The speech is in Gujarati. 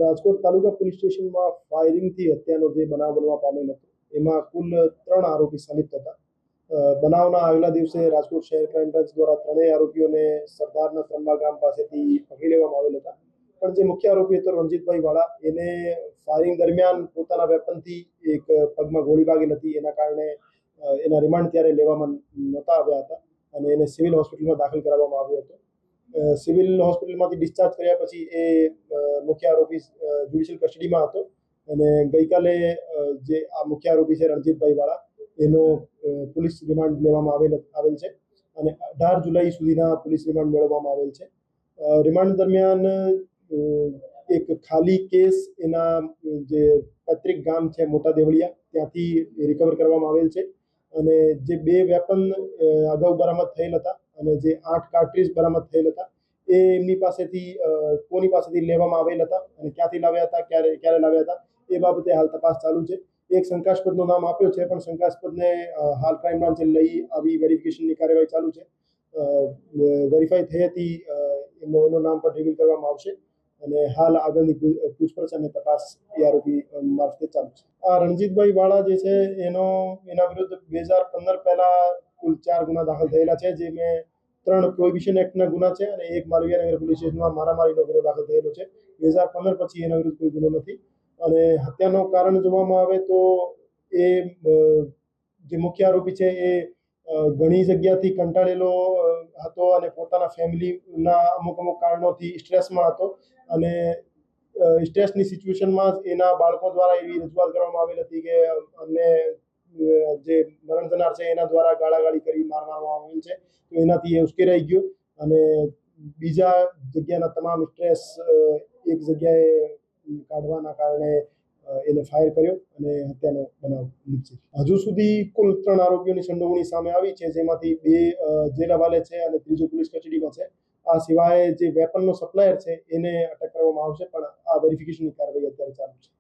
રાજકોટ તાલુકા પોલીસ સ્ટેશનમાં ફાયરિંગથી હત્યાનો જે બનાવ બનવા પામેલ હતો એમાં કુલ 3 આરોપી સંલિપ્ત હતા. બનાવના આગલા દિવસે રાજકોટ શહેર ક્રાઇમ બ્રાન્ચ દ્વારા ત્રણેય આરોપીઓને સરદારના ત્રંબા ગામ પાસેથી પકડી લેવામાં આવેલ હતા. પણ જે મુખ્ય આરોપી હતો રણજીતભાઈ વાળા, એને ફાયરિંગ દરમિયાન પોતાના વેપનથી એક પગમાં ગોળી વાગેલ હતી. એના કારણે એના રિમાન્ડ ત્યારે લેવામાં નહોતા આવ્યા હતા અને એને સિવિલ હોસ્પિટલમાં દાખલ કરવામાં આવ્યો હતો. સિવિલ હોસ્પિટલમાંથી ડિસ્ચાર્જ કર્યા પછી એ મુખ્ય આરોપી જ્યુડિશિયલ કસ્ટડીમાં હતો અને ગઈકાલે જે આ મુખ્ય આરોપી છે રણજીતભાઈ વાળા, એનો પોલીસ રિમાન્ડ લેવામાં આવેલ છે અને 18 જુલાઈ સુધીના પોલીસ રિમાન્ડ મેળવવામાં આવેલ છે. રિમાન્ડ દરમિયાન એક ખાલી કેસ એના જે પૈતૃક ગામ છે મોટા દેવળિયા, ત્યાંથી રિકવર કરવામાં આવેલ છે અને જે 2 વેપન અગાઉ બરામદ થયેલ હતા અને જે 8 કાર્ટ્રીજ બરામદ થયેલ હતા એ એમની પાસેથી કોની પાસેથી લેવામાં આવેલ હતા અને ક્યાંથી લાવ્યા હતા, ક્યારે લાવ્યા હતા એ બાબતે હાલ તપાસ ચાલુ છે. એક શંકાસ્પદનું નામ આપ્યો છે, પણ શંકાસ્પદને હાલ ક્રાઇમ બ્રાન્ચે લઈ આવી વેરિફિકેશનની કાર્યવાહી ચાલુ છે. વેરીફાઈ થઈ હતી એનું નામ પણ રિવીલ કરવામાં આવશે અને હાલ આગળની પૂછપરછ અને તપાસ એ આરોપી મારફતે ચાલુ છે. આ રણજીતભાઈ વાળા જે છે એના વિરુદ્ધ 2015 પહેલા કુલ 4 ગુના દાખલ થયેલા છે, જે મેં 3 પ્રોહિબિશન એક્ટના ગુના છે અને એક માલવીયાનગર પોલીસ સ્ટેશનમાં મારામારીનો ગુનો દાખલ થયેલો છે. 2015 પછી એના વિરુદ્ધ કોઈ ગુનો નથી અને હત્યાનું કારણ જોવામાં આવે તો એ જે મુખ્ય આરોપી છે એ ઘણી જગ્યાથી કંટાળેલો હતો અને પોતાના ફેમિલીના અમુક કારણોથી સ્ટ્રેસમાં હતો અને સ્ટ્રેસની સિચ્યુએશનમાં એના બાળકો દ્વારા એવી રજૂઆત કરવામાં આવેલ હતી કે અમને જે મરણ જનાર છે એના દ્વારા ગાળાગાળી કરી મારવામાં આવેલ છે, તો એનાથી એ ઉશ્કેરાઈ ગયો અને બીજા જગ્યાના તમામ સ્ટ્રેસ એક જગ્યાએ કાઢવાના કારણે એને ફાયર કર્યો અને હત્યાનો બનાવ નીપજ્યો. હજુ સુધી કુલ 3 આરોપીઓની સંડોવણી સામે આવી છે, જેમાંથી 2 જેલ હવાલે છે અને ત્રીજો પોલીસ કસ્ટડીમાં છે. આ સિવાય જે વેપનનો સપ્લાયર છે એને અટક કરવામાં આવશે, પણ આ વેરિફિકેશનની કાર્યવાહી અત્યારે ચાલુ છે.